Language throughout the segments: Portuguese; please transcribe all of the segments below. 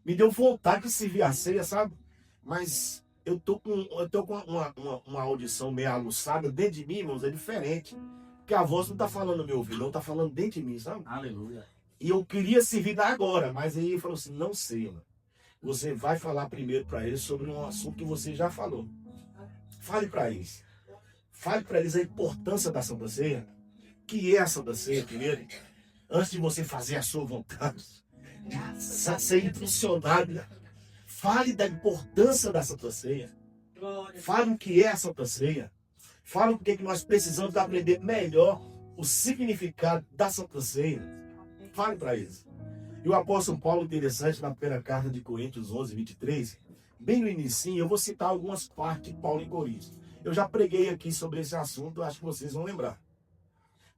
Me deu vontade de servir a ceia, sabe? Mas eu tô com uma audição meio aguçada dentro de mim, irmãos, é diferente. Porque a voz não tá falando no meu ouvido, não tá falando dentro de mim, sabe? Aleluia. E eu queria servir da agora, mas aí ele falou assim, não sei, mano. Você vai falar primeiro para eles sobre um assunto que você já falou. Fale para eles. Fale para eles a importância da Santa Ceia. Que é a Santa Ceia primeiro. Antes de você fazer a sua vontade. Ser impulsionado. Fale da importância da Santa Ceia. Fale o que é a Santa Ceia. Fale o que nós precisamos aprender melhor o significado da Santa Ceia. Fale para eles. E o apóstolo Paulo, interessante, na primeira carta de Coríntios 11, 23, bem no início, eu vou citar algumas partes de Paulo em Coríntios. Eu já preguei aqui sobre esse assunto, acho que vocês vão lembrar.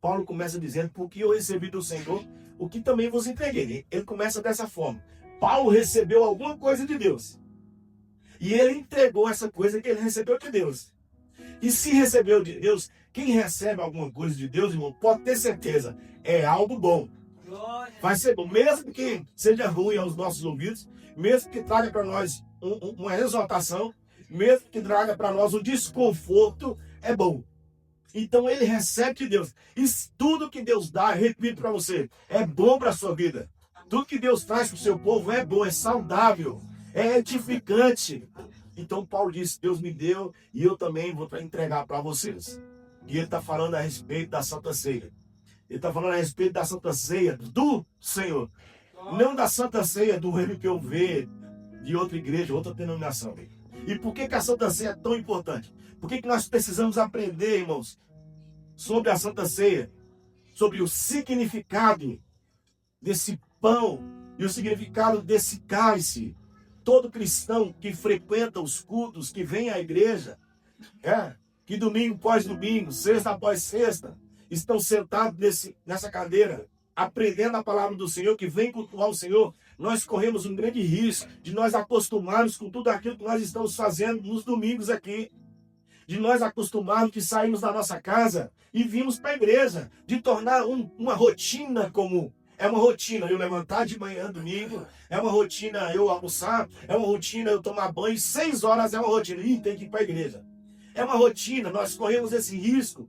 Paulo começa dizendo, porque eu recebi do Senhor o que também vos entreguei. Ele começa dessa forma. Paulo recebeu alguma coisa de Deus. E ele entregou essa coisa que ele recebeu de Deus. E se recebeu de Deus, quem recebe alguma coisa de Deus, irmão, pode ter certeza, é algo bom. Vai ser bom, mesmo que seja ruim aos nossos ouvidos, mesmo que traga para nós uma exaltação, mesmo que traga para nós um desconforto, é bom. Então ele recebe de Deus. E tudo que Deus dá, repito para você, é bom para a sua vida. Tudo que Deus traz para o seu povo é bom, é saudável, é edificante. Então Paulo disse, Deus me deu e eu também vou entregar para vocês. E ele está falando a respeito da Santa Ceia. Ele está falando a respeito da Santa Ceia do Senhor. Não da Santa Ceia do MPOV, de outra igreja, outra denominação. E por que a Santa Ceia é tão importante? Por que nós precisamos aprender, irmãos, sobre a Santa Ceia? Sobre o significado desse pão e o significado desse cálice. Todo cristão que frequenta os cultos, que vem à igreja, que domingo após domingo, sexta após sexta, estão sentados nessa cadeira, aprendendo a palavra do Senhor, que vem cultuar o Senhor, nós corremos um grande risco de nós acostumarmos com tudo aquilo que nós estamos fazendo nos domingos aqui. De nós acostumarmos que saímos da nossa casa e vimos para a igreja, de tornar uma rotina comum. É uma rotina eu levantar de manhã, domingo, é uma rotina eu almoçar, é uma rotina eu tomar banho, 6 horas é uma rotina, e tem que ir para a igreja. É uma rotina, nós corremos esse risco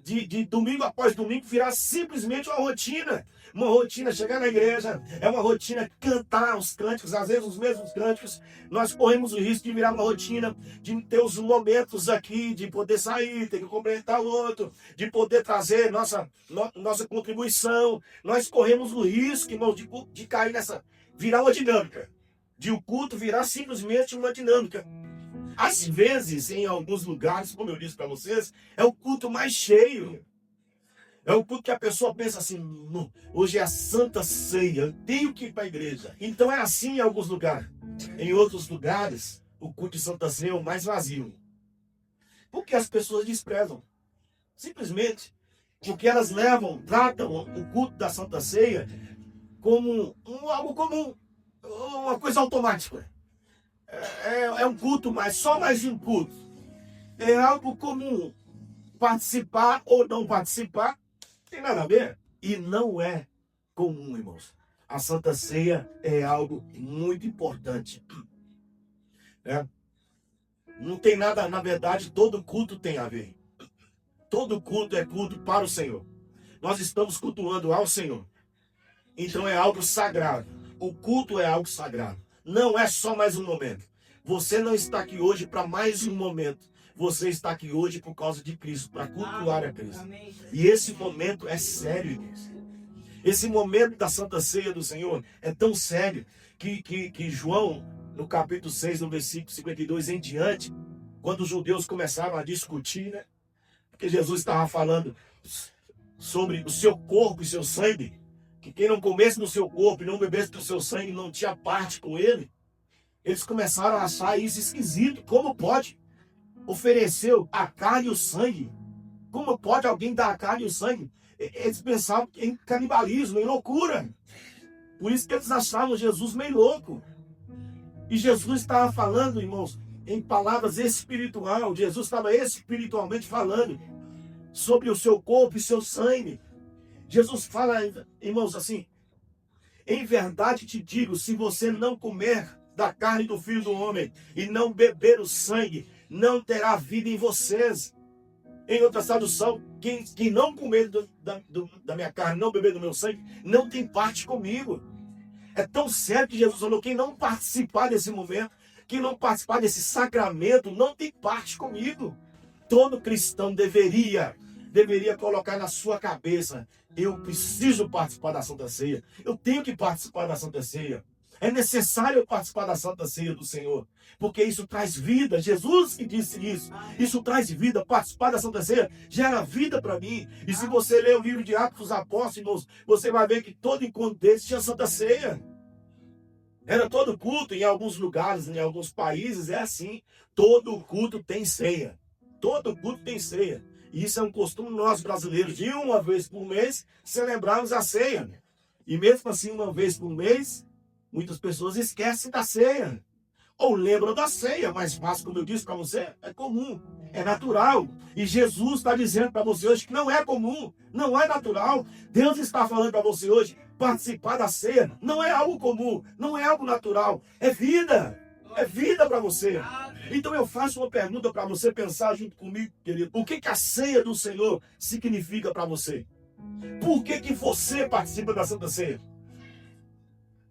de domingo após domingo virar simplesmente uma rotina chegar na igreja, é uma rotina cantar os cânticos, às vezes os mesmos cânticos, nós corremos o risco de virar uma rotina, de ter os momentos aqui, de poder sair, ter que complementar o outro, de poder trazer nossa contribuição, nós corremos o risco, irmão, de cair virar uma dinâmica, de o culto virar simplesmente uma dinâmica. Às vezes, em alguns lugares, como eu disse para vocês, é o culto mais cheio. É o culto que a pessoa pensa assim, hoje é a Santa Ceia, eu tenho que ir para a igreja. Então é assim em alguns lugares. Em outros lugares, o culto de Santa Ceia é o mais vazio. Porque as pessoas desprezam. Simplesmente porque elas tratam o culto da Santa Ceia como algo comum, uma coisa automática. É um culto, mas só mais um culto. É algo comum. Participar ou não participar, tem nada a ver. E não é comum, irmãos. A Santa Ceia é algo muito importante. Não tem nada, na verdade, todo culto tem a ver. Todo culto é culto para o Senhor. Nós estamos cultuando ao Senhor. Então é algo sagrado. O culto é algo sagrado. Não é só mais um momento. Você não está aqui hoje para mais um momento. Você está aqui hoje por causa de Cristo, para cultuar a Cristo. E esse momento é sério, irmãos. Esse momento da Santa Ceia do Senhor é tão sério que João, no capítulo 6, no versículo 52 em diante, quando os judeus começaram a discutir, né? Porque Jesus estava falando sobre o seu corpo e seu sangue, que quem não comesse no seu corpo e não bebesse do seu sangue não tinha parte com ele. Eles começaram a achar isso esquisito. Como pode oferecer a carne e o sangue? Como pode alguém dar a carne e o sangue? Eles pensavam em canibalismo, em loucura. Por isso que eles achavam Jesus meio louco. E Jesus estava falando, irmãos, em palavras espirituais. Jesus estava espiritualmente falando sobre o seu corpo e seu sangue. Jesus fala, irmãos, assim, Em verdade te digo, se você não comer da carne do Filho do Homem e não beber o sangue, não terá vida em vocês. Em outra tradução, quem não comer da minha carne, não beber do meu sangue, não tem parte comigo. É tão sério que Jesus falou, quem não participar desse momento, quem não participar desse sacramento, não tem parte comigo. Todo cristão deveria colocar na sua cabeça, eu preciso participar da Santa Ceia, eu tenho que participar da Santa Ceia. É necessário eu participar da Santa Ceia do Senhor, porque isso traz vida. Jesus que disse isso. Isso traz vida. Participar da Santa Ceia gera vida para mim. E se você ler o livro de Atos dos Apóstolos, você vai ver que todo encontro deles tinha Santa Ceia. Era todo culto. Em alguns lugares, em alguns países, é assim. Todo culto tem ceia. Todo culto tem ceia. E isso é um costume nós brasileiros, de uma vez por mês, celebrarmos a ceia. E mesmo assim, uma vez por mês, muitas pessoas esquecem da ceia. Ou lembram da ceia, mas como eu disse para você, é comum, é natural. E Jesus está dizendo para você hoje que não é comum, não é natural. Deus está falando para você hoje, participar da ceia não é algo comum, não é algo natural, é vida. É vida para você. Então eu faço uma pergunta para você pensar junto comigo, querido. O que a ceia do Senhor significa para você? Por que você participa da Santa Ceia?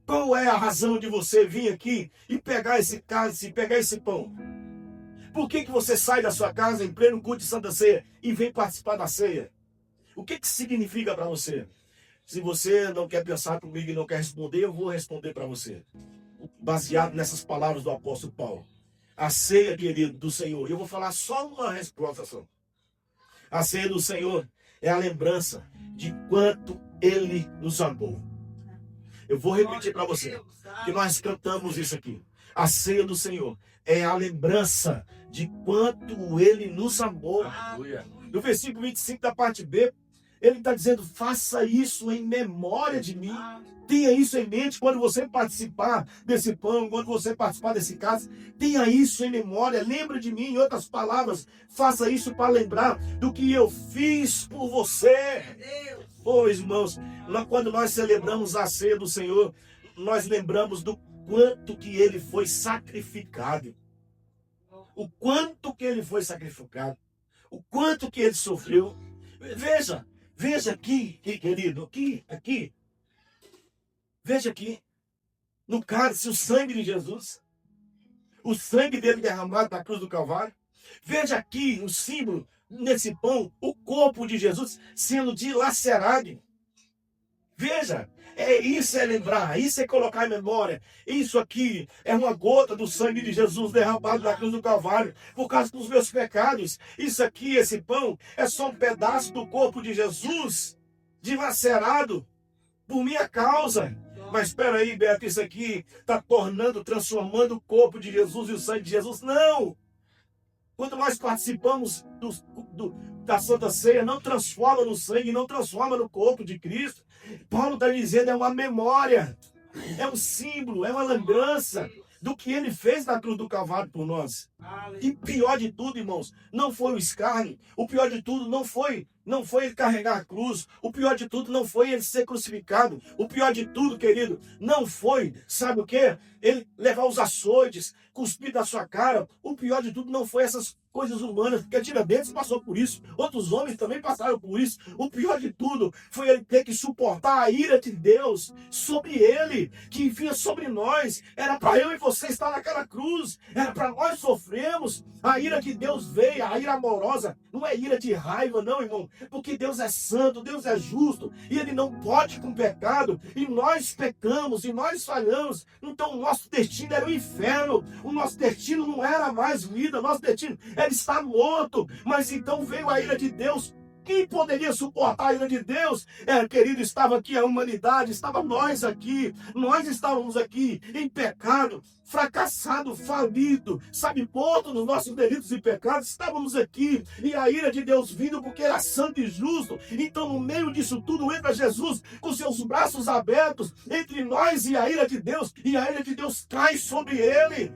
Qual é a razão de você vir aqui e pegar esse cálice, pegar esse pão? Por que você sai da sua casa em pleno culto de Santa Ceia e vem participar da ceia? O que significa para você? Se você não quer pensar comigo e não quer responder, eu vou responder para você. Baseado nessas palavras do apóstolo Paulo. A ceia, querido, do Senhor. Eu vou falar só uma resposta só. A ceia do Senhor é a lembrança de quanto Ele nos amou. Eu vou repetir para você, que nós cantamos isso aqui. A ceia do Senhor é a lembrança de quanto Ele nos amou. No versículo 25 da parte B, Ele está dizendo, faça isso em memória de mim. Tenha isso em mente quando você participar desse pão, quando você participar desse cálice. Tenha isso em memória, lembra de mim. Em outras palavras, faça isso para lembrar do que eu fiz por você. Pois, irmãos, quando nós celebramos a ceia do Senhor, nós lembramos do quanto que Ele foi sacrificado. O quanto que Ele foi sacrificado. O quanto que Ele sofreu. Veja aqui, querido, aqui. Veja aqui, no cálice, o sangue de Jesus. O sangue dele derramado na cruz do Calvário. Veja aqui o símbolo, nesse pão, o corpo de Jesus sendo dilacerado. Veja, isso é lembrar, isso é colocar em memória. Isso aqui é uma gota do sangue de Jesus derramado na cruz do Calvário por causa dos meus pecados. Isso aqui, esse pão, é só um pedaço do corpo de Jesus dilacerado por minha causa. Mas espera aí, Beto, isso aqui está transformando o corpo de Jesus e o sangue de Jesus. Não! Quando nós participamos da Santa Ceia, não transforma no sangue, não transforma no corpo de Cristo. Paulo está dizendo, é uma memória, é um símbolo, é uma lembrança do que Ele fez na cruz do Calvário por nós. E pior de tudo, irmãos, não foi o escárnio. O pior de tudo não foi Ele carregar a cruz. O pior de tudo não foi Ele ser crucificado. O pior de tudo, querido, não foi, sabe o quê? Ele levar os açoites, cuspir da sua cara. O pior de tudo não foi essas coisas humanas, porque Tiradentes passou por isso, outros homens também passaram por isso. O pior de tudo foi ele ter que suportar a ira de Deus sobre ele, que vinha sobre nós. Era para eu e você estar naquela cruz, era para nós sofrermos. A ira que Deus veio, a ira amorosa, não é ira de raiva não, irmão, porque Deus é santo, Deus é justo, e Ele não pode com pecado, e nós pecamos, e nós falhamos. Então o nosso destino era o inferno, o nosso destino não era mais vida, o nosso destino era estar morto. Mas então veio a ira de Deus. Quem poderia suportar a ira de Deus? Querido, estava aqui a humanidade, estava nós estávamos aqui em pecado, fracassado, falido, sabe, morto nos nossos delitos e pecados, estávamos aqui, e a ira de Deus vindo porque era santo e justo. Então no meio disso tudo entra Jesus com seus braços abertos entre nós e a ira de Deus, e a ira de Deus cai sobre Ele,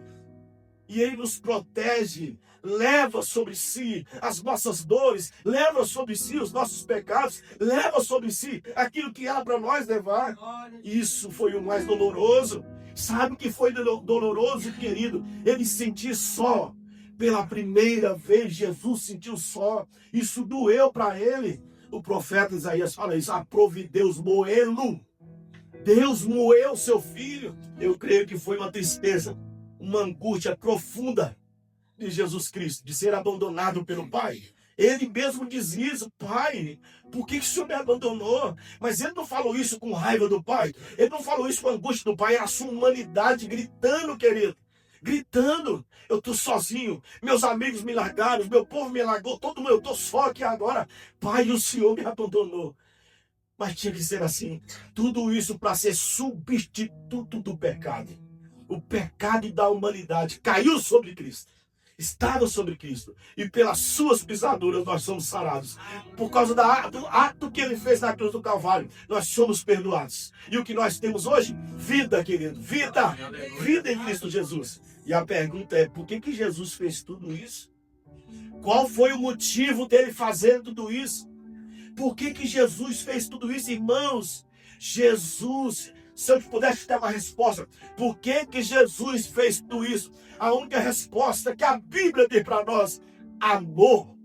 e Ele nos protege leva sobre si as nossas dores, leva sobre si os nossos pecados, leva sobre si aquilo que era para nós levar. Isso foi o mais doloroso. Sabe o que foi doloroso, querido? Ele sentir só. Pela primeira vez, Jesus sentiu só. Isso doeu para ele. O profeta Isaías fala isso. Aprove Deus moê-lo. Deus moeu seu filho. Eu creio que foi uma tristeza, uma angústia profunda de Jesus Cristo, de ser abandonado pelo Pai. Ele mesmo diz isso: Pai, por que o Senhor me abandonou? Mas ele não falou isso com raiva do Pai. Ele não falou isso com angústia do Pai. Era a sua humanidade gritando, querido. Gritando: eu estou sozinho, meus amigos me largaram, meu povo me largou, todo mundo, eu estou só aqui agora. Pai, o Senhor me abandonou. Mas tinha que ser assim. Tudo isso para ser substituto do pecado. O pecado da humanidade caiu sobre Cristo. Estava sobre Cristo. E pelas suas pisaduras nós somos sarados. Por causa do ato que ele fez na cruz do Calvário, nós somos perdoados. E o que nós temos hoje? Vida, querido. Vida. Vida em Cristo Jesus. E a pergunta é: por que Jesus fez tudo isso? Qual foi o motivo dele fazer tudo isso? Por que Jesus fez tudo isso, irmãos? Jesus, se eu pudesse ter uma resposta, por que Jesus fez tudo isso? A única resposta que a Bíblia tem para nós: amor.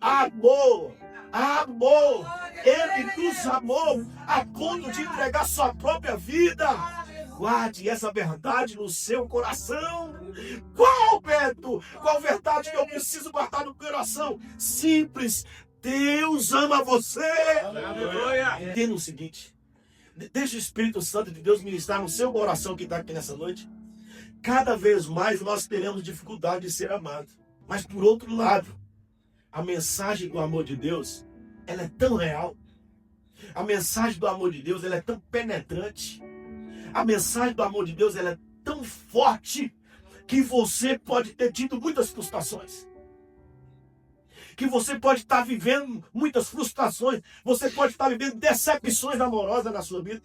Amor. Amor. Ele nos amou a ponto de entregar sua própria vida. Guarde essa verdade no seu coração. Qual, Beto? Qual verdade que eu preciso guardar no coração? Simples. Deus ama você. Entenda o seguinte: deixa o Espírito Santo de Deus ministrar no seu coração que está aqui nessa noite. Cada vez mais nós teremos dificuldade de ser amados. Mas por outro lado, a mensagem do amor de Deus, ela é tão real. A mensagem do amor de Deus, ela é tão penetrante. A mensagem do amor de Deus, ela é tão forte que você pode ter tido muitas frustrações. Que você pode estar vivendo muitas frustrações. Você pode estar vivendo decepções amorosas na sua vida.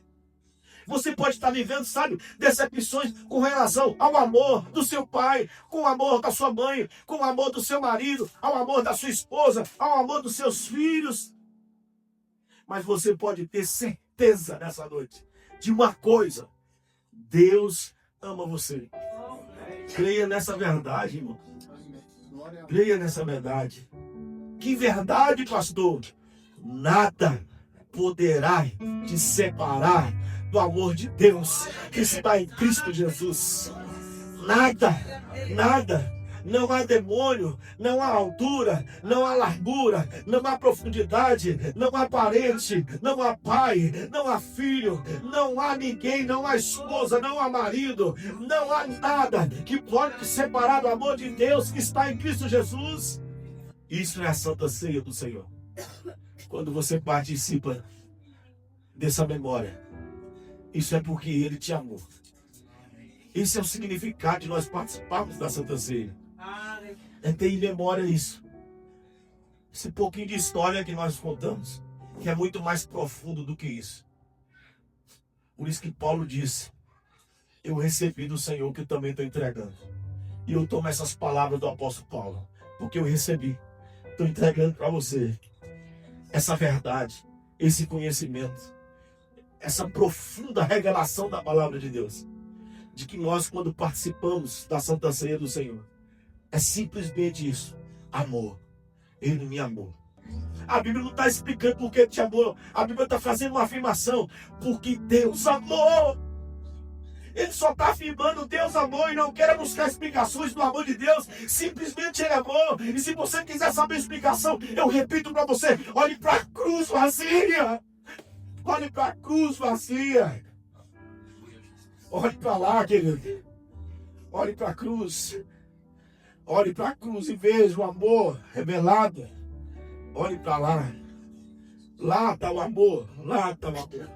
Você pode estar vivendo, sabe, decepções com relação ao amor do seu pai, com o amor da sua mãe, com o amor do seu marido, ao amor da sua esposa, ao amor dos seus filhos. Mas você pode ter certeza nessa noite de uma coisa: Deus ama você. Creia nessa verdade, irmão. Creia nessa verdade. Que verdade, pastor? Nada poderá te separar do amor de Deus que está em Cristo Jesus. Nada, nada. Não há demônio, não há altura, não há largura, não há profundidade, não há parente, não há pai, não há filho, não há ninguém, não há esposa, não há marido, não há nada que pode te separar do amor de Deus que está em Cristo Jesus. Isso é a Santa Ceia do Senhor. Quando você participa dessa memória, isso é porque Ele te amou. Esse é o significado de nós participarmos da Santa Ceia. É ter em memória isso. Esse pouquinho de história que nós contamos, que é muito mais profundo do que isso. Por isso que Paulo disse: eu recebi do Senhor que eu também estou entregando. E eu tomo essas palavras do apóstolo Paulo, porque eu recebi. Estou entregando para você essa verdade, esse conhecimento, essa profunda revelação da palavra de Deus, de que nós, quando participamos da Santa Ceia do Senhor, é simplesmente isso: amor. Ele me amou. A Bíblia não está explicando por que Ele te amou. A Bíblia está fazendo uma afirmação: porque Deus amou. Ele só está afirmando: Deus amou, e não quer buscar explicações do amor de Deus. Simplesmente Ele amou. E se você quiser saber a explicação, eu repito para você: olhe para a cruz vazia. Olhe para a cruz vazia. Olhe para lá, querido. Olhe para a cruz. Olhe para a cruz e veja o amor revelado. Olhe para lá. Lá está o amor. Lá está o amor.